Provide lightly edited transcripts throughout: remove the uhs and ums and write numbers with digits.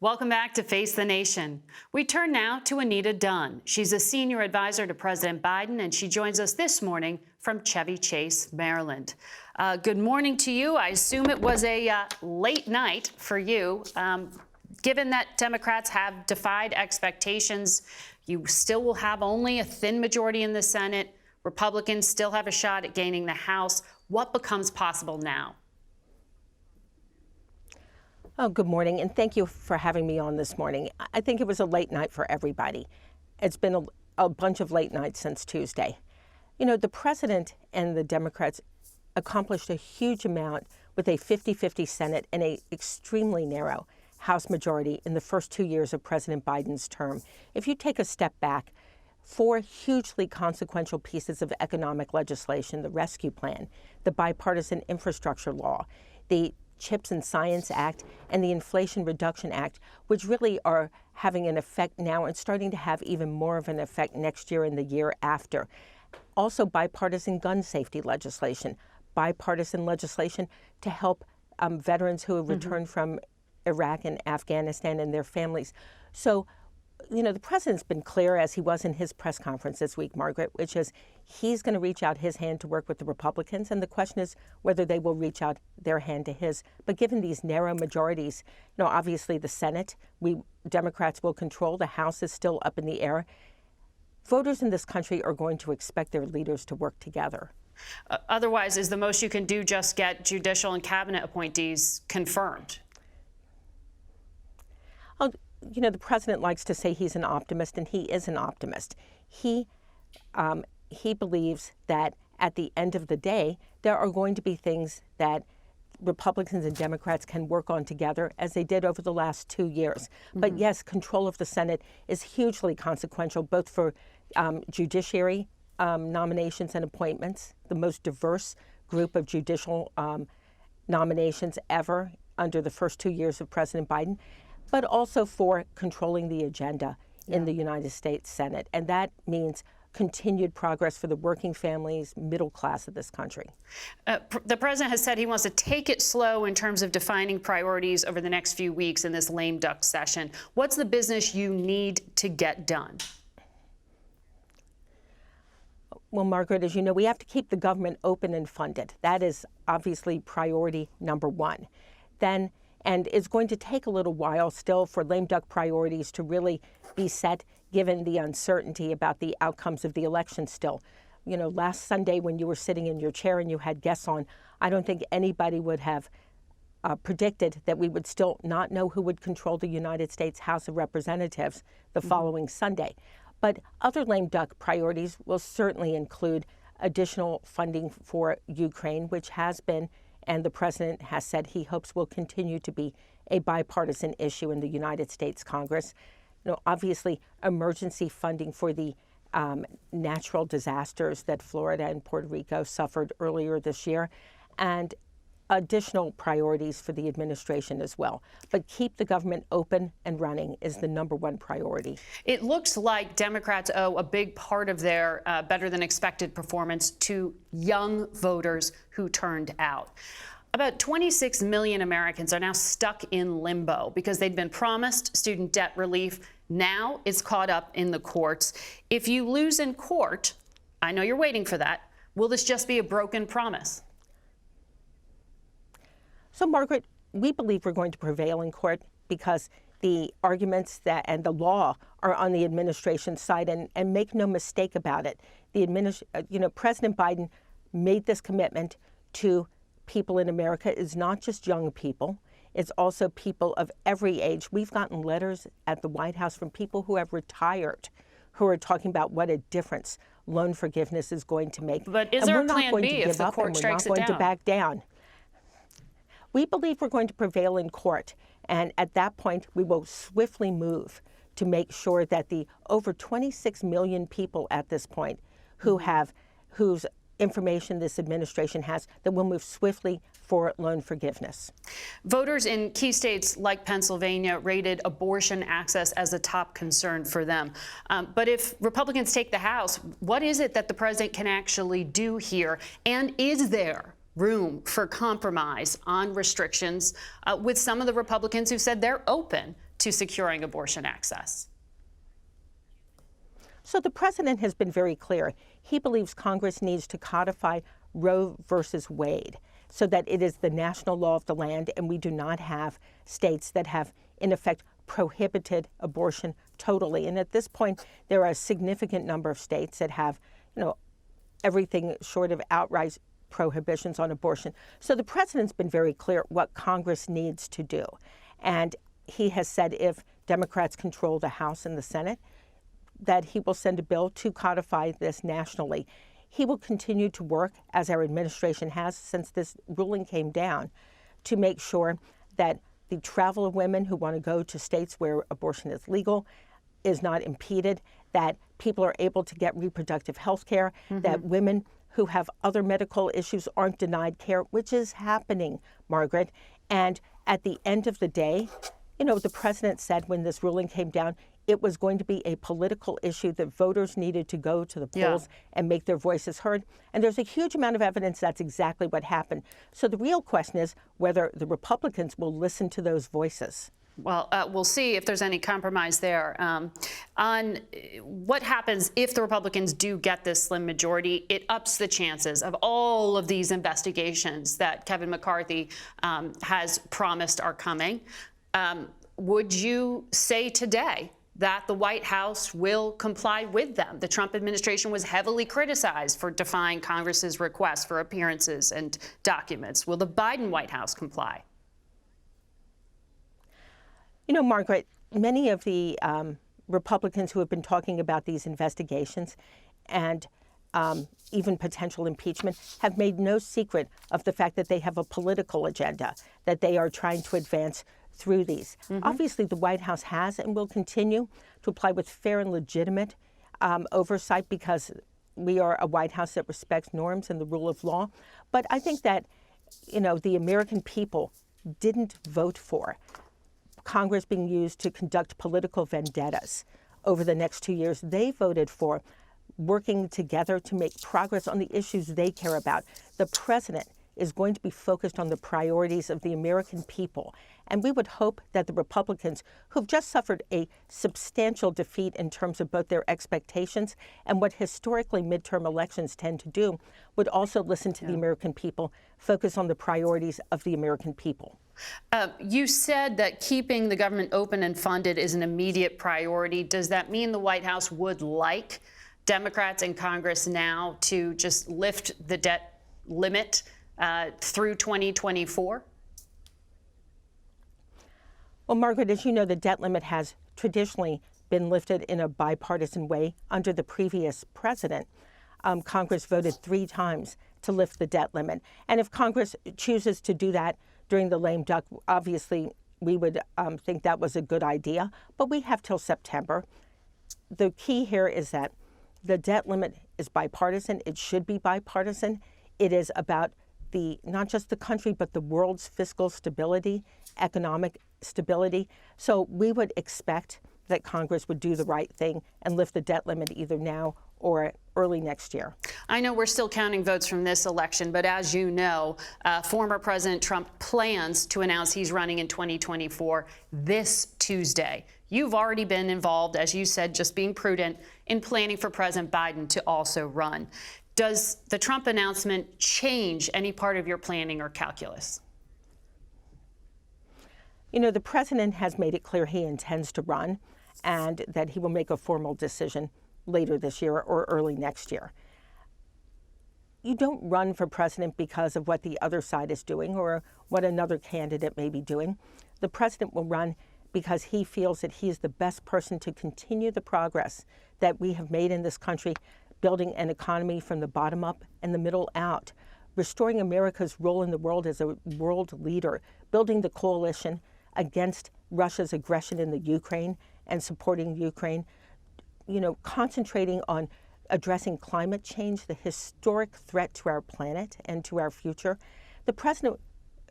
Welcome back to Face the Nation. We turn now to Anita Dunn. She's a senior advisor to President Biden, and she joins us this morning from Chevy Chase, Maryland. Good morning to you. I assume it was a late night for you. Given that Democrats have defied expectations, you still will have only a thin majority in the Senate. Republicans still have a shot at gaining the House. What becomes possible now? Oh, good morning, and thank you for having me on this morning. I think it was a late night for everybody. It's been a bunch of late nights since Tuesday. You know, the president and the Democrats accomplished a huge amount with a 50-50 Senate and an extremely narrow House majority in the first 2 years of President Biden's term. If you take a step back, 4 hugely consequential pieces of economic legislation, the Rescue Plan, the Bipartisan Infrastructure Law, the CHIPS and Science Act, and the Inflation Reduction Act, which really are having an effect now and starting to have even more of an effect next year and the year after. Also, bipartisan gun safety legislation, bipartisan legislation to help veterans who have returned from Iraq and Afghanistan and their families. So, you know, the president's been clear, as he was in his press conference this week, Margaret, which is he's going to reach out his hand to work with the Republicans. And the question is whether they will reach out their hand to his. But given these narrow majorities, you know, obviously the Senate, Democrats will control. The House is still up in the air. Voters in this country are going to expect their leaders to work together. Otherwise, is the most you can do just get judicial and cabinet appointees confirmed? You know, the president likes to say he's an optimist, and he is an optimist. He believes that at the end of the day, there are going to be things that Republicans and Democrats can work on together, as they did over the last 2 years. But yes, control of the Senate is hugely consequential, both for judiciary nominations and appointments, the most diverse group of judicial nominations ever under the first 2 years of President Biden, but also for controlling the agenda in the United States Senate. And that means continued progress for the working families, middle class of this country. The president has said he wants to take it slow in terms of defining priorities over the next few weeks in this lame duck session. What's the business you need to get done? Well, Margaret, as you know, we have to keep the government open and funded. That is obviously priority number one. And it's going to take a little while still for lame duck priorities to really be set, given the uncertainty about the outcomes of the election still. You know, last Sunday when you were sitting in your chair and you had guests on, I don't think anybody would have predicted that we would still not know who would control the United States House of Representatives the following Sunday. But other lame duck priorities will certainly include additional funding for Ukraine, which has been, and the president has said he hopes will continue to be, a bipartisan issue in the United States Congress. You know, obviously, emergency funding for the natural disasters that Florida and Puerto Rico suffered earlier this year, and additional priorities for the administration as well. But keep the government open and running is the number one priority. It looks like Democrats owe a big part of their better than expected performance to young voters who turned out. About 26 million Americans are now stuck in limbo because they'd been promised student debt relief. Now it's caught up in the courts. If you lose in court, I know you're waiting for that, will this just be a broken promise? So, Margaret, we believe we're going to prevail in court because the arguments and the law are on the administration's side, and make no mistake about it. President Biden made this commitment to people in America. It's not just young people. It's also people of every age. We've gotten letters at the White House from people who have retired, who are talking about what a difference loan forgiveness is going to make. But is there a plan B if the court strikes it down? We're not going to back down. We believe we're going to prevail in court, and at that point, we will swiftly move to make sure that the over 26 million people at this point whose information this administration has, that will move swiftly for loan forgiveness. Voters in key states like Pennsylvania rated abortion access as a top concern for them. But if Republicans take the House, what is it that the president can actually do here? And is there room for compromise on restrictions with some of the Republicans who said they're open to securing abortion access? So the president has been very clear. He believes Congress needs to codify Roe versus Wade so that it is the national law of the land, and we do not have states that have, in effect, prohibited abortion totally. And at this point, there are a significant number of states that have, everything short of outright prohibitions on abortion. So the president's been very clear what Congress needs to do. And he has said if Democrats control the House and the Senate, that he will send a bill to codify this nationally. He will continue to work, as our administration has since this ruling came down, to make sure that the travel of women who want to go to states where abortion is legal is not impeded, that people are able to get reproductive health care, that women who have other medical issues aren't denied care, which is happening, Margaret. And at the end of the day, the president said when this ruling came down, it was going to be a political issue that voters needed to go to the polls and make their voices heard. And there's a huge amount of evidence that's exactly what happened. So the real question is whether the Republicans will listen to those voices. Well, we'll see if there's any compromise there. On what happens if the Republicans do get this slim majority, it ups the chances of all of these investigations that Kevin McCarthy has promised are coming. Would you say today that the White House will comply with them? The Trump administration was heavily criticized for defying Congress's request for appearances and documents. Will the Biden White House comply? Margaret, many of the Republicans who have been talking about these investigations and even potential impeachment have made no secret of the fact that they have a political agenda that they are trying to advance through these. Obviously, the White House has and will continue to apply with fair and legitimate oversight because we are a White House that respects norms and the rule of law. But I think that, the American people didn't vote for Congress being used to conduct political vendettas over the next 2 years. They voted for working together to make progress on the issues they care about. The president is going to be focused on the priorities of the American people. And we would hope that the Republicans, who've just suffered a substantial defeat in terms of both their expectations and what historically midterm elections tend to do, would also listen to the American people, focus on the priorities of the American people. You said that keeping the government open and funded is an immediate priority. Does that mean the White House would like Democrats in Congress now to just lift the debt limit through 2024? Well, Margaret, as you know, the debt limit has traditionally been lifted in a bipartisan way. Under the previous president, Congress voted 3 times to lift the debt limit. And if Congress chooses to do that during the lame duck, obviously we would think that was a good idea. But we have till September. The key here is that the debt limit is bipartisan. It should be bipartisan. It is about not just the country, but the world's fiscal stability, economic stability. So we would expect that Congress would do the right thing and lift the debt limit either now or early next year. I know we're still counting votes from this election, but as you know, former President Trump plans to announce he's running in 2024 this Tuesday. You've already been involved, as you said, just being prudent, in planning for President Biden to also run. Does the Trump announcement change any part of your planning or calculus? The president has made it clear he intends to run and that he will make a formal decision later this year or early next year. You don't run for president because of what the other side is doing or what another candidate may be doing. The president will run because he feels that he is the best person to continue the progress that we have made in this country, building an economy from the bottom up and the middle out, restoring America's role in the world as a world leader, building the coalition against Russia's aggression in the Ukraine and supporting Ukraine, concentrating on addressing climate change, the historic threat to our planet and to our future. The president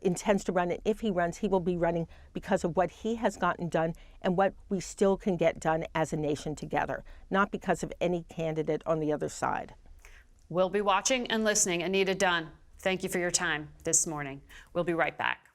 intends to run, and if he runs, he will be running because of what he has gotten done and what we still can get done as a nation together, not because of any candidate on the other side. We'll be watching and listening. Anita Dunn, thank you for your time this morning. We'll be right back.